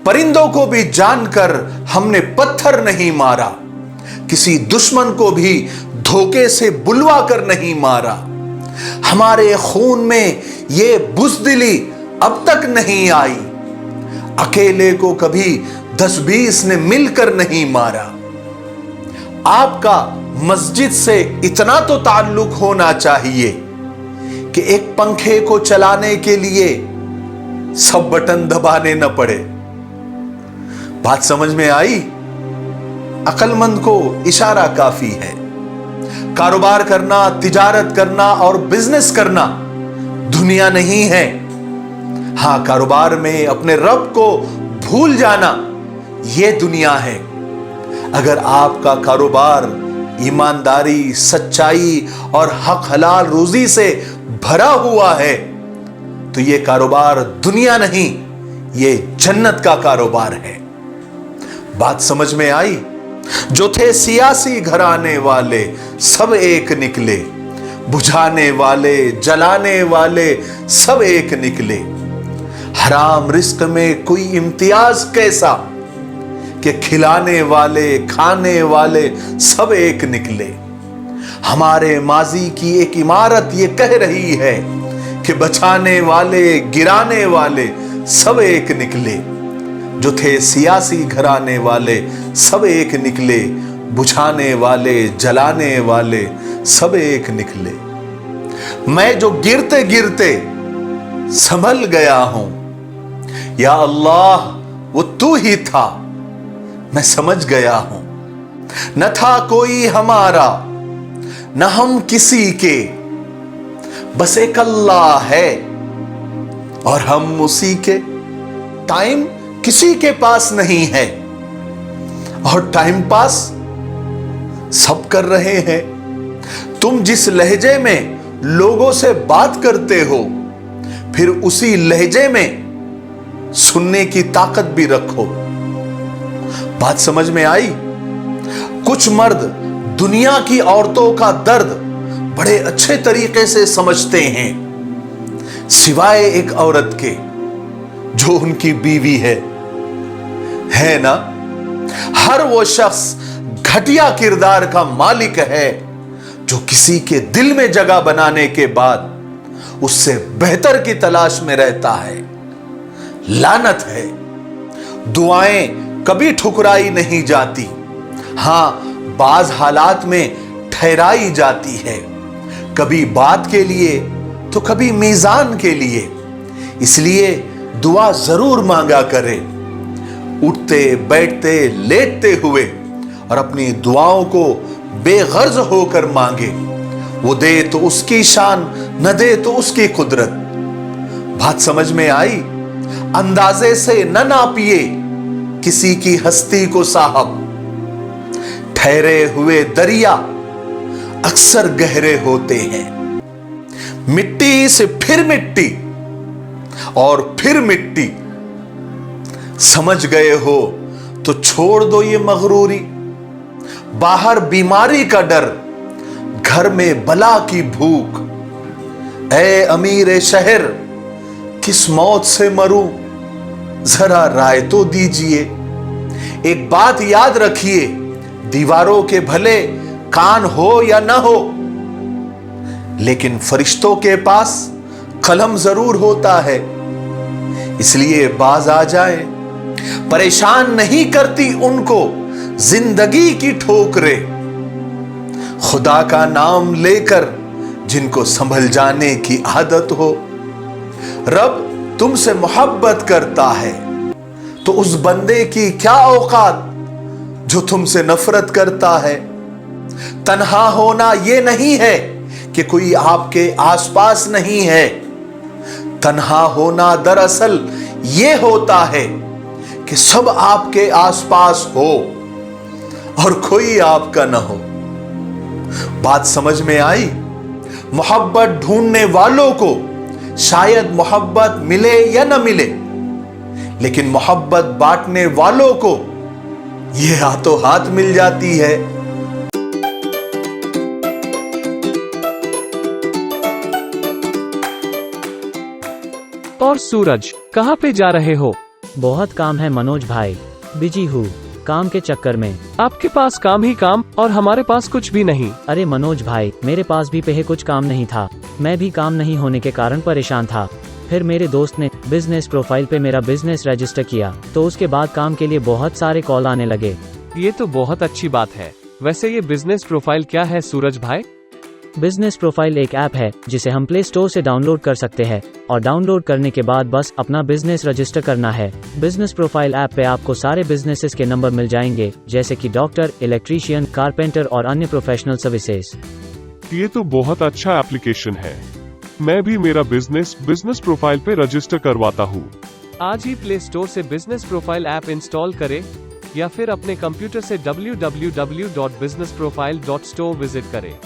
परिंदों को भी जानकर हमने पत्थर नहीं मारा, किसी दुश्मन को भी धोखे से बुलवा कर नहीं मारा। हमारे खून में ये बुज़दिली अब तक नहीं आई, अकेले को कभी 10-20 ने मिलकर नहीं मारा। आपका मस्जिद से इतना तो ताल्लुक होना चाहिए कि एक पंखे को चलाने के लिए सब बटन दबाने न पड़े। बात समझ में आई? अक्लमंद को इशारा काफी है। कारोबार करना, तिजारत करना और बिजनेस करना दुनिया नहीं है। हां, कारोबार में अपने रब को भूल जाना यह दुनिया है। अगर आपका कारोबार ईमानदारी, सच्चाई और हक हलाल रोजी से भरा हुआ है तो यह कारोबार दुनिया नहीं, यह जन्नत का कारोबार है। बात समझ में आई? जो थे सियासी घराने वाले सब एक निकले, बुझाने वाले, जलाने वाले सब एक निकले। हराम रिस्क में कोई इम्तियाज कैसा कि खिलाने वाले, खाने वाले सब एक निकले। हमारे माजी की एक इमारत ये कह रही है कि बचाने वाले, गिराने वाले सब एक निकले। जो थे सियासी घराने वाले सब एक निकले, बुझाने वाले, जलाने वाले सब एक निकले। मैं जो गिरते गिरते संभल गया हूं, या अल्लाह वो तू ही था, मैं समझ गया हूं। न था कोई हमारा, न हम किसी के, बस एक अल्लाह है और हम उसी के। टाइम किसी के पास नहीं है और टाइम पास सब कर रहे हैं। तुम जिस लहजे में लोगों से बात करते हो, फिर उसी लहजे में सुनने की ताकत भी रखो। बात समझ में आई? कुछ मर्द दुनिया की औरतों का दर्द बड़े अच्छे तरीके से समझते हैं, सिवाय एक औरत के जो उनकी बीवी है ना? हर वो शख्स घटिया किरदार का मालिक है जो किसी के दिल में जगह बनाने के बाद उससे बेहतर की तलाश में रहता है। लानत है। दुआएं कभी ठुकराई नहीं जाती, हां बाज हालात में ठहराई जाती है, कभी बात के लिए तो कभी मीजान के लिए। इसलिए दुआ जरूर मांगा करें, उठते बैठते लेटते हुए, और अपनी दुआओं को बेगर्ज होकर मांगे। वो दे तो उसकी शान, न दे तो उसकी कुदरत। बात समझ में आई? अंदाजे से न नापिए किसी की हस्ती को साहब। ठहरे हुए दरिया अक्सर गहरे होते हैं। मिट्टी से फिर मिट्टी और फिर मिट्टी। समझ गए हो तो छोड़ दो ये मगरूरी। बाहर बीमारी का डर, घर में बला की भूख। ऐ अमीर शहर, किस मौत से मरूं, जरा राय तो दीजिए। एक बात याद रखिए, दीवारों के भले कान हो या ना हो, लेकिन फरिश्तों के पास कलम जरूर होता है। इसलिए बाज आ जाए। परेशान नहीं करती उनको जिंदगी की ठोकरें, खुदा का नाम लेकर जिनको संभल जाने की आदत हो। रब तुमसे मोहब्बत करता है तो उस बंदे की क्या औकात जो तुमसे नफरत करता है। तन्हा होना यह नहीं है कि कोई आपके आसपास नहीं है। तन्हा होना दरअसल यह होता है कि सब आपके आसपास हो और कोई आपका न हो। बात समझ में आई? मोहब्बत ढूंढने वालों को शायद मोहब्बत मिले या न मिले, लेकिन मोहब्बत बांटने वालों को यह हाथों हाथ मिल जाती है। और सूरज, कहां पे जा रहे हो? बहुत काम है मनोज भाई, बिजी हूँ काम के चक्कर में। आपके पास काम ही काम और हमारे पास कुछ भी नहीं। अरे मनोज भाई, मेरे पास भी पहले कुछ काम नहीं था, मैं भी काम नहीं होने के कारण परेशान था। फिर मेरे दोस्त ने बिजनेस प्रोफाइल पे मेरा बिजनेस रजिस्टर किया, तो उसके बाद काम के लिए बहुत सारे कॉल आने लगे। ये तो बहुत अच्छी बात है। वैसे ये बिजनेस प्रोफाइल क्या है सूरज भाई? बिजनेस प्रोफाइल एक ऐप है जिसे हम प्ले स्टोर से डाउनलोड कर सकते हैं, और डाउनलोड करने के बाद बस अपना बिजनेस रजिस्टर करना है। बिजनेस प्रोफाइल ऐप पे आपको सारे बिजनेसेस के नंबर मिल जाएंगे, जैसे कि डॉक्टर, इलेक्ट्रीशियन, कारपेंटर और अन्य प्रोफेशनल सर्विसेज। ये तो बहुत अच्छा एप्लीकेशन है। मैं भी मेरा बिजनेस प्रोफाइल पे रजिस्टर करवाता हूँ। आज ही प्ले स्टोर से बिजनेस प्रोफाइल ऐप इंस्टॉल करें या फिर अपने कंप्यूटर से www.businessprofile.store विजिट करें।